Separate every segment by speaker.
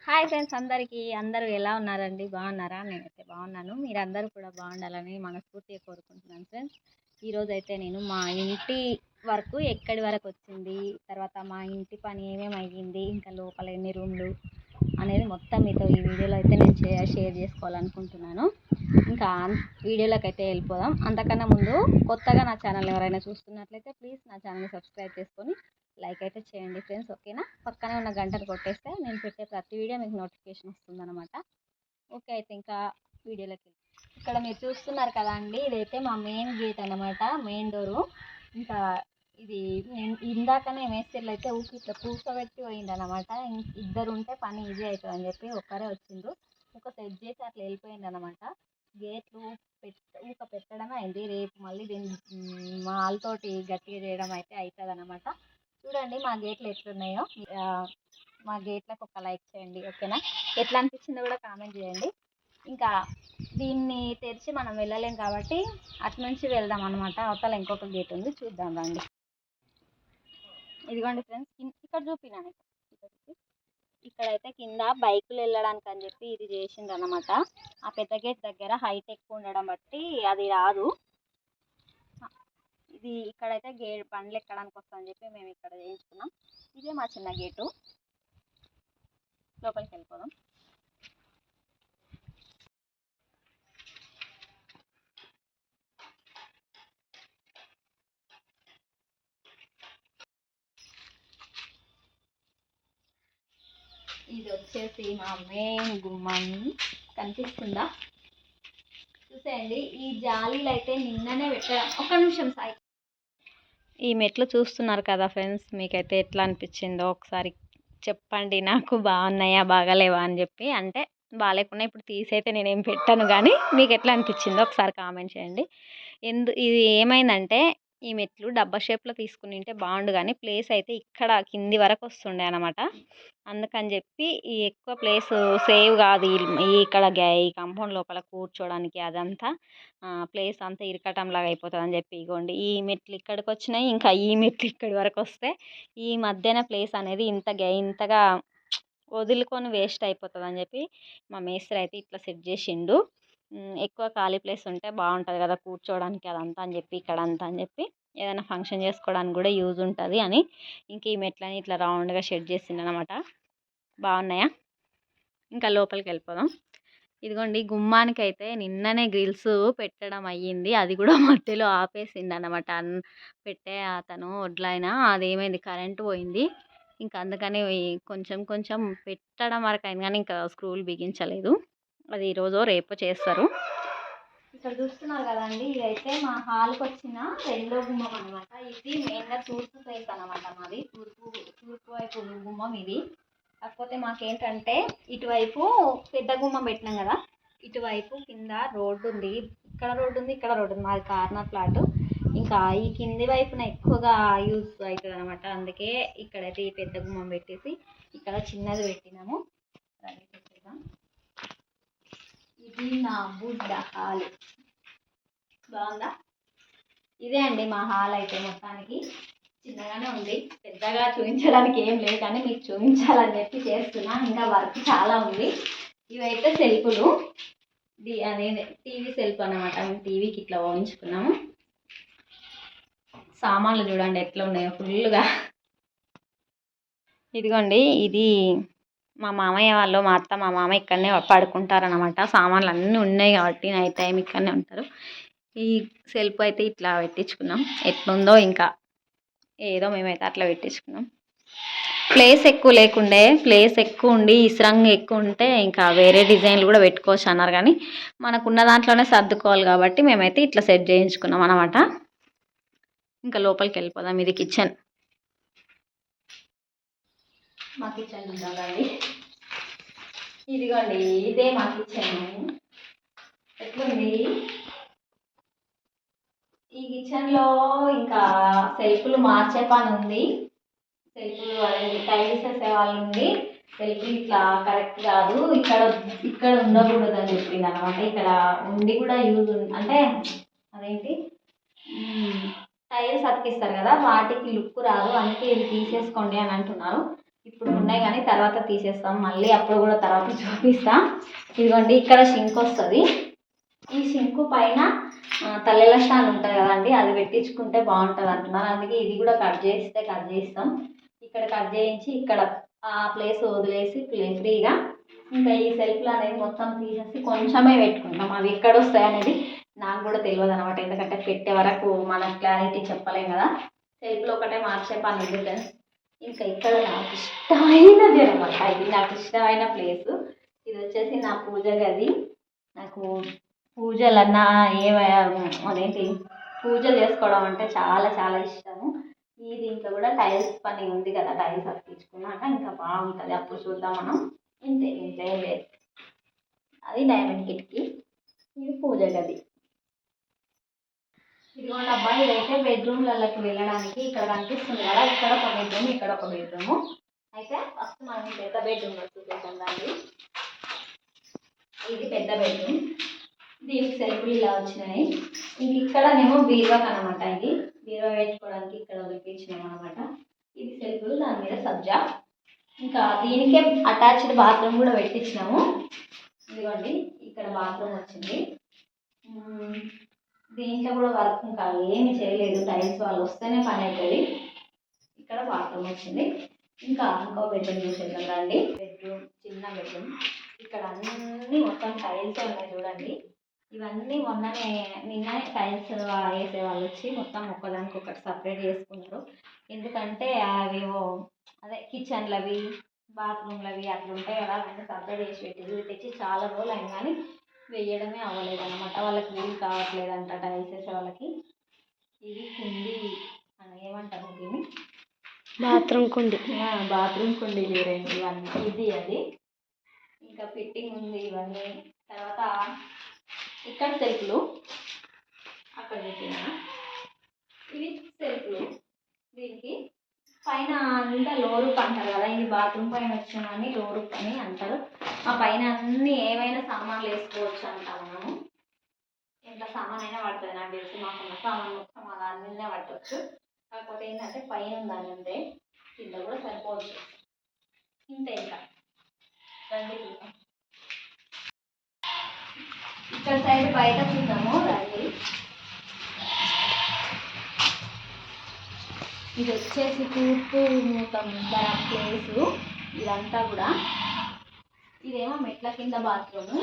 Speaker 1: Hi friends అందరూ ఎలా ఉన్నారండి? బాగున్నారా? నేనైతే బాగున్నాను. మీరందరూ కూడా బాగుండాలని మనస్ఫూర్తిగా కోరుకుంటున్నాను ఫ్రెండ్స్. ఈరోజైతే నేను మా ఇంటి వరకు ఎక్కడి వరకు వచ్చింది, తర్వాత మా ఇంటి పని ఏమేమి అయ్యింది, ఇంకా లోపల ఎన్ని రూమ్లు అనేది మొత్తం మీతో ఈ వీడియోలో అయితే నేను షేర్ చేసుకోవాలనుకుంటున్నాను. ఇంకా వీడియోలోకి అయితే వెళ్ళిపోదాం. అంతకన్నా ముందు కొత్తగా నా ఛానల్ ఎవరైనా చూస్తున్నట్లయితే ప్లీజ్ నా ఛానల్ని సబ్స్క్రైబ్ చేసుకొని లైక్ అయితే చేయండి ఫ్రెండ్స్, ఓకేనా? పక్కనే ఉన్న గంటను కొట్టేస్తే నేను పెట్టే ప్రతి వీడియో మీకు నోటిఫికేషన్ వస్తుందన్నమాట. ఓకే, అయితే ఇంకా వీడియోలోకి ఇక్కడ మీరు చూస్తున్నారు కదా అండి, ఇదైతే మా మెయిన్ గేట్ అనమాట, మెయిన్ డోరు. ఇంకా ఇది నేను ఇందాకనే మేస్త్రీలు అయితే ఊకి ఇట్లా కూర్చోబెట్టి పోయిందనమాట. ఇద్దరు ఉంటే పని ఈజీ అవుతుంది అని చెప్పి ఒక్కరే వచ్చిండ్రు, ఒక సెట్ చేసి అట్లా వెళ్ళిపోయింది అనమాట. గేట్లు ఊక పెట్టడమే అయింది. రేపు మళ్ళీ దీన్ని మాల్తోటి గట్టిగా చేయడం అయితే అవుతుంది అనమాట. చూడండి మా గేట్లు ఎట్లున్నాయో. మా గేట్లకు ఒక లైక్ చేయండి, ఓకేనా? ఎట్లా అనిపించిందో కూడా కామెంట్ చేయండి. ఇంకా దీన్ని తెరిచి మనం వెళ్ళలేం కాబట్టి అటు నుంచి వెళ్దాం అనమాట. అవతల ఇంకొక గేట్ ఉంది, చూద్దాం రండి. ఇదిగోండి ఫ్రెండ్స్, ఇక్కడ చూపినాను. ఇక్కడైతే కింద బైకులు వెళ్ళడానికి అని చెప్పి ఇది చేసింది అనమాట. ఆ పెద్ద గేట్ దగ్గర హైట్ ఎక్కువ ఉండడం బట్టి అది రాదు. ఇది ఇక్కడైతే బండ్లు ఎక్కడానికి వస్తుందని చెప్పి మేము ఇక్కడ చేయించుకున్నాం. ఇదే మా చిన్న గేటు. లోపలికి వెళ్ళిపోదాం. ఇది వచ్చేసి మా మెయిన్ గుమ్మం, కనిపిస్తుందా? చూసేయండి, ఈ జాలీలు అయితే నిన్ననే పెట్టాం. ఒక నిమిషం సాయి. ఈ మెట్లు చూస్తున్నారు కదా ఫ్రెండ్స్, మీకైతే ఎట్లా అనిపించిందో ఒకసారి చెప్పండి. నాకు బాగున్నాయా బాగాలేవా అని చెప్పి. అంటే బాగాలేకున్నా ఇప్పుడు తీసైతే నేనేం పెట్టాను, కానీ మీకు ఎట్లా అనిపించిందో ఒకసారి కామెంట్ చేయండి. ఇది ఏమైందంటే ఈ మెట్లు డబ్బా షేప్లో తీసుకుని ఉంటే బాగుండు, కానీ ప్లేస్ అయితే ఇక్కడ కింది వరకు వస్తుండే అనమాట. అందుకని చెప్పి ఈ ఎక్కువ ప్లేస్ సేవ్ కాదు ఇక్కడ ఈ కాంపౌండ్ లోపల కూర్చోడానికి. అదంతా ప్లేస్ అంతా ఇరకటంలాగా అయిపోతుంది అని చెప్పి ఇగోండి ఈ మెట్లు ఇక్కడికి వచ్చినాయి. ఇంకా ఈ మెట్లు ఇక్కడి వరకు వస్తే ఈ మధ్యన ప్లేస్ అనేది ఇంతగా వదులుకొని వేస్ట్ అయిపోతుంది అని చెప్పి మా మేస్త్రి అయితే ఇట్లా సెట్ చేసిండు. ఎక్కువ ఖాళీ ప్లేస్ ఉంటే బాగుంటుంది కదా కూర్చోవడానికి, అదంతా అని చెప్పి ఇక్కడ అంతా అని చెప్పి ఏదైనా ఫంక్షన్ చేసుకోవడానికి కూడా యూజ్ ఉంటుంది అని ఇంక ఈ మెట్లని ఇట్లా రౌండ్గా షెడ్ చేసిండు అనమాట. బాగున్నాయా? ఇంకా లోపలికి వెళ్ళిపోదాం. ఇదిగోండి గుమ్మానికి అయితే నిన్ననే గ్రిల్స్ పెట్టడం అయ్యింది. అది కూడా మధ్యలో ఆపేసిండు అనమాట. పెట్టే అతను వడ్లైనా అదేమైంది, కరెంటు పోయింది. ఇంకా అందుకని కొంచెం కొంచెం పెట్టడం వరకు అయింది, కానీ ఇంకా స్క్రూలు బిగించలేదు. అది ఈరోజో రేపో చేస్తారు. ఇక్కడ చూస్తున్నారు కదండి, ఇదైతే మా హాల్కి వచ్చిన రెండో గుమ్మం అనమాట. ఇది మెయిన్గా తూర్పు ఫేస్ అనమాట. మాది తూర్పు వైపు గుమ్మం ఇది. కాకపోతే మాకేంటంటే ఇటువైపు పెద్ద గుమ్మం పెట్టినాం కదా, ఇటువైపు కింద రోడ్డు ఉంది, ఇక్కడ రోడ్డు ఉంది, ఇక్కడ రోడ్డు ఉంది. మాది కార్నర్ ఫ్లాట్. ఇంకా ఈ కింది వైపున ఎక్కువగా యూజ్ అవుతుంది అనమాట. అందుకే ఇక్కడైతే ఈ పెద్ద గుమ్మం పెట్టేసి ఇక్కడ చిన్నది పెట్టినాము. ఇది నా బుడ్డ హాల్. బాగుందా? ఇదే అండి మా హాల్. అయితే మొత్తానికి చిన్నగానే ఉంది, పెద్దగా చూపించడానికి ఏం లేదు, కానీ మీకు చూపించాలని చెప్పి చేస్తున్నా. ఇంకా వర్క్ చాలా ఉంది. ఇవైతే సెల్ఫులు, అదే టీవీ సెల్ఫ్ అనమాట. మేము టీవీకి ఇట్లా ఉంచుకున్నాము. సామాన్లు చూడండి ఎట్లా ఉన్నాయో ఫుల్గా. ఇదిగోండి ఇది మా మామయ్య వాళ్ళు, మా అత్త మా మామ ఇక్కడనే పడుకుంటారనమాట. సామాన్లు అన్నీ ఉన్నాయి కాబట్టి నైట్ టైం ఇక్కడనే ఉంటారు. ఈ సెల్ఫ్ అయితే ఇట్లా పెట్టించుకున్నాం. ఎట్లుందో ఇంకా ఏదో మేమైతే అట్లా పెట్టించుకున్నాం. ప్లేస్ ఎక్కువ లేకుండే, ప్లేస్ ఎక్కువ ఉండి ఇసురంగు ఎక్కువ ఉంటే ఇంకా వేరే డిజైన్లు కూడా పెట్టుకోవచ్చు అన్నారు, కానీ మనకున్న దాంట్లోనే సర్దుకోవాలి కాబట్టి మేమైతే ఇట్లా సెట్ చేయించుకున్నాం అనమాట. ఇంకా లోపలికి వెళ్ళిపోదాం. ఇది కిచెన్. మా కిచెన్ చూద్దామండి. ఇదిగోండి ఇదే మా కిచెన్. ఎట్లుంది ఈ కిచెన్లో? ఇంకా సెల్ఫ్లు మార్చే పని ఉంది. సెల్ఫ్లు అదే టైల్స్ వేసే వాళ్ళు ఉంది. సెల్ఫ్ ఇట్లా కరెక్ట్ కాదు, ఇక్కడ ఉండకూడదు అని చెప్పింది అనమాట. ఇక్కడ ఉండి కూడా యూజ్ అంటే అదేంటి టైల్స్ అతికిస్తారు కదా, వాటికి లుక్ రాదు, అందుకే ఇవి తీసేసుకోండి అని అంటున్నారు. ఇప్పుడు ఉన్నాయి కానీ తర్వాత తీసేస్తాం, మళ్ళీ అప్పుడు కూడా తర్వాత చూపిస్తాం. ఇదిగోండి ఇక్కడ షింక్ వస్తుంది. ఈ షింకు పైన తల్లెల స్టాండ్ ఉంటుంది కదండి, అది పెట్టించుకుంటే బాగుంటుంది అంటున్నారు. అందుకే ఇది కూడా కట్ చేస్తాం. ఇక్కడ కట్ చేయించి ఇక్కడ ఆ ప్లేస్ వదిలేసి ఫ్రీగా ఇంకా ఈ సెల్ఫ్లు అనేది మొత్తం తీసేసి కొంచెమే పెట్టుకుంటాం. అవి ఎక్కడ వస్తాయి అనేది నాకు కూడా తెలియదు అనమాట, ఎందుకంటే పెట్టే వరకు మనకు క్లారిటీ చెప్పలేం కదా. సెల్ఫ్లో ఒకటే మార్చే పని ఉంది ఫ్రెండ్స్. ఇంకా ఇక్కడ నాకు ఇష్టమైనది అనమాట, ఇది నాకు ఇష్టమైన ప్లేసు. ఇది వచ్చేసి నా పూజ గది. నాకు పూజలన్నా అదేంటి పూజలు చేసుకోవడం అంటే చాలా చాలా ఇష్టము. ఈ దీంట్లో కూడా టైల్స్ పని ఉంది కదా, టైల్స్ అతికించుకున్నాక ఇంకా బాగుంటుంది. అప్పుడు చూద్దాం మనం. ఇంతే లేదు. అది డైమండ్ కిట్కి, ఇది పూజ గది. ఇదిగోండి అబ్బాయి, ఇదైతే బెడ్రూమ్లకి వెళ్ళడానికి ఇక్కడ కనిపిస్తుంది కదా, ఇక్కడ ఒక బెడ్రూమ్, ఇక్కడ ఒక బెడ్రూము. అయితే ఫస్ట్ మనం పెద్ద బెడ్రూమ్లో చూసేద్దాం రండి. ఇది పెద్ద బెడ్రూమ్, దీనికి సెల్ఫ్లు ఇలా వచ్చినాయి. ఇంక ఇక్కడనేమో బీరువాకి అనమాట, ఇది బీరువా పెట్టుకోవడానికి ఇక్కడ వదిలిపించినాం అనమాట. ఇది సెల్ఫ్లు, దాని మీద సజ్జా. ఇంకా దీనికే అటాచ్డ్ బాత్రూమ్ కూడా పెట్టించినాము. ఇదిగోండి ఇక్కడ బాత్రూమ్ వచ్చింది. దీంట్లో కూడా వర్క్ ఇంకా ఏమి చేయలేదు, టైల్స్ వాళ్ళు వస్తేనే పని అవుతుంది. ఇక్కడ బాత్రూమ్ వచ్చింది. ఇంకా ఇంకో బెడ్రూమ్ చూసేద్దాం రండి. బెడ్రూమ్, చిన్న బెడ్రూమ్. ఇక్కడ అన్నీ మొత్తం టైల్స్ ఉన్నాయి చూడండి. ఇవన్నీ నిన్ననే టైల్స్ వేసే వాళ్ళు వచ్చి మొత్తం ఒక్కదానికి ఒకటి సపరేట్ చేసుకున్నారు. ఎందుకంటే అవేవో అదే కిచెన్లు అవి బాత్రూమ్లు అవి అట్లా ఉంటాయి కదా, అవన్నీ సపరేట్ చేసి పెట్టింది. తెచ్చి చాలా రోజులు అయినా కానీ వేయడమే అవ్వలేదు అనమాట. వాళ్ళకి వీలు కావట్లేదంట టైల్స్ వేసే వాళ్ళకి. ఇది కుండీ అని ఏమంటారు దీన్ని, బాత్రూమ్ కుండీ. బాత్రూమ్ కుండీ వేరండి ఇవన్నీ, ఇది అది. ఇంకా ఫిట్టింగ్ ఉంది ఇవన్నీ. తర్వాత ఇక్కడ సెల్ఫ్లు, అక్కడ పెట్టిన ఇవి సెల్ఫ్లు. దీనికి పైన అంతా లోరూప్ అంటారు కదా, ఇది బాత్రూమ్ పైన వచ్చామని లోరూప్ అని అంటారు. ఆ పైన అన్నీ ఏమైనా సామాన్లు వేసుకోవచ్చు అంటాం మనము. ఎంత సామాన్ అయినా పడుతుంది నాకు తెలిసి, మాకున్న సామాన్ మొత్తం అలా అన్నీ పట్టవచ్చు. కాకపోతే ఏంటంటే పైన ఉందని అంతే, కింద కూడా సరిపోవచ్చు. ఇంతే. ఇంకా రండి చూద్దాం. ఇక్కడ సైడ్ బయట చూద్దాము రండి. ఇది వచ్చేసి తూర్పు మూత ముందర ప్లేసు. ఇదంతా కూడా ఇదేమో మెట్ల కింద బాత్రూము.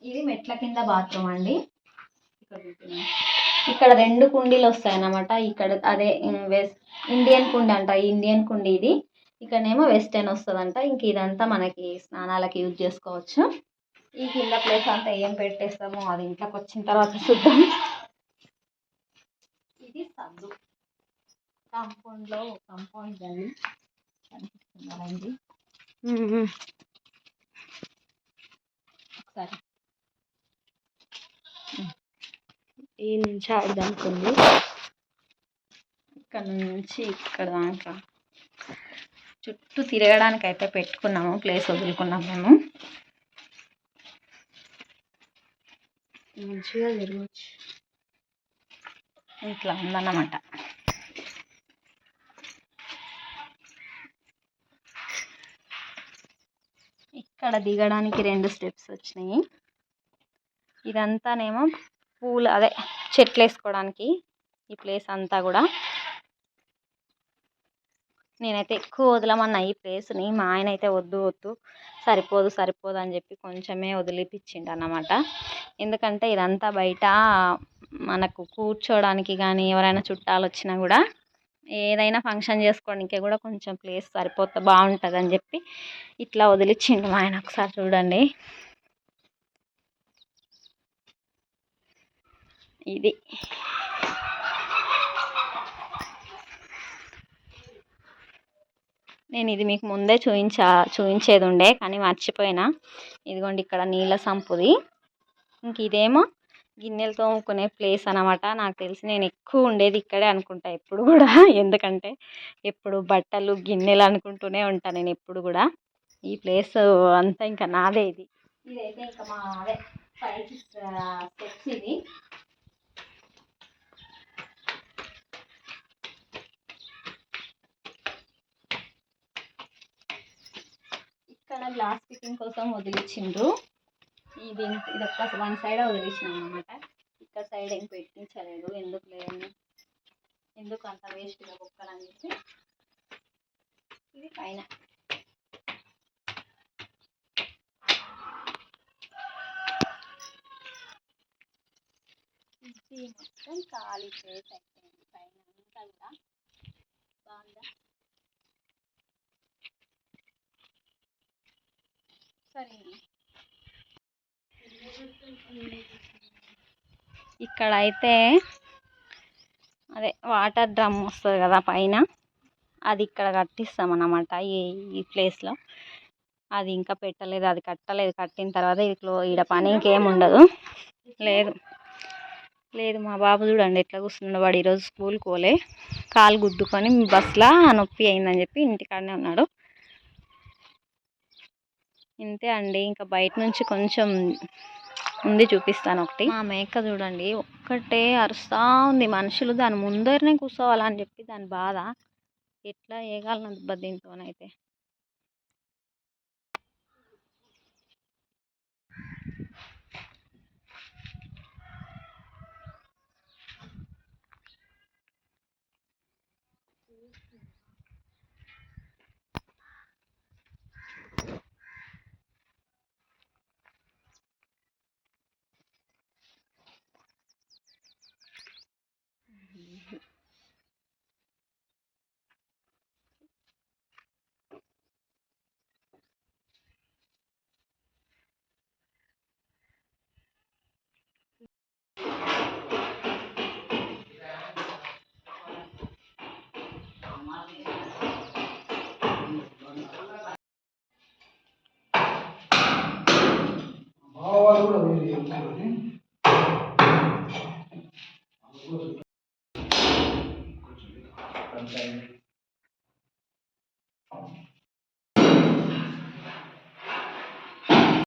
Speaker 1: ఇది మెట్ల కింద బాత్రూమ్ అండి. ఇక్కడ 2 కుండీలు వస్తాయన్నమాట. ఇక్కడ అదే ఇండియన్ కుండీ అంట, ఇండియన్ కుండీ ఇది. ఇక్కడనేమో వెస్టర్న్ వస్తుందంట. ఇంక ఇదంతా మనకి స్నానాలకి యూజ్ చేసుకోవచ్చు. ఈ కింద ప్లేస్ అంతా ఏం పెట్టేస్తామో అది ఇంట్లోకి వచ్చిన తర్వాత చూద్దాం. ఇది సందు, కాంపౌండ్ గది కనిపిస్తున్నారండి. ఒకసారి ఈ నుంచి ఆడదానుకుంది, ఇక్కడ నుంచి ఇక్కడ దాకా చుట్టూ తిరగడానికి అయితే పెట్టుకున్నాము, ప్లేస్ వదులుకున్నాము మేము. మంచిగా తిరగచ్చు, ఇట్లా ఉందన్నమాట. ఇక్కడ దిగడానికి 2 స్టెప్స్ వచ్చినాయి. ఇదంతానేమో పూలు అదే చెట్లు వేసుకోవడానికి ఈ ప్లేస్ అంతా కూడా. నేనైతే ఎక్కువ వదలమన్నా ఈ ప్లేస్ని, మా ఆయన అయితే వద్దు సరిపోదు అని చెప్పి కొంచెమే వదిలిపించిండు అన్నమాట. ఎందుకంటే ఇదంతా బయట మనకు కూర్చోడానికి కానీ ఎవరైనా చుట్టాలు వచ్చినా కూడా ఏదైనా ఫంక్షన్ చేసుకోవడానికి కూడా కొంచెం ప్లేస్ బాగుంటుంది అని చెప్పి ఇట్లా వదిలిచ్చిండు మా ఆయన. ఒకసారి చూడండి, ఇది నేను ఇది మీకు ముందే చూపించేది ఉండే కానీ మర్చిపోయినా. ఇదిగోండి ఇక్కడ నీళ్ళ సంపుది. ఇంక ఇదేమో గిన్నెలు తోముకునే ప్లేస్ అనమాట. నాకు తెలిసి నేను ఎక్కువ ఉండేది ఇక్కడే అనుకుంటా ఎప్పుడు కూడా, ఎందుకంటే ఎప్పుడు బట్టలు గిన్నెలు అనుకుంటూనే ఉంటాను నేను ఎప్పుడు కూడా. ఈ ప్లేస్ అంతా ఇంకా నాదే. ఇదైతే ఇంకా మా అదే 5 స్టెప్స్. ఇది ఇక్కడ గ్లాస్ ఫిట్టింగ్ కోసం వదిలిచ్చిండ్రు. ఇది ఒక్క వన్ సైడ్ వదిలించినాం అనమాట. ఇక్కడ సైడ్ ఏం పెట్టించలేదు, ఎందుకు అంత వేస్ట్గా కుక్కలు అని చెప్పి. ఇది పైన ఇది మొత్తం ఖాళీ ప్లేస్ అయిపోయింది. పైన అంతా కూడా బాగుందా. సరే, ఇక్కడ అయితే అదే వాటర్ డ్రమ్ వస్తుంది కదా పైన, అది ఇక్కడ కట్టిస్తాం అన్నమాట. ఈ ప్లేస్లో అది ఇంకా పెట్టలేదు, అది కట్టలేదు. కట్టిన తర్వాత ఈడ పని ఇంకేం ఉండదు. లేదు మా బాబు చూడండి ఎట్లా కూర్చున్నాడు. వాడు ఈరోజు స్కూల్కి పోలే, కాలు గుద్దుకొని బస్సులో నొప్పి అయిందని చెప్పి ఇంటికాడనే ఉన్నాడు. ఇంతే అండి. ఇంకా బయట నుంచి కొంచెం ఉంది, చూపిస్తాను. ఒకటి మా మేక చూడండి ఒక్కటే అరుస్తూ ఉంది. మనుషులు దాని ముందరనే కూర్చోవాలని చెప్పి దాని బాధ. ఎట్లా వేయగలను దీంతోనైతే.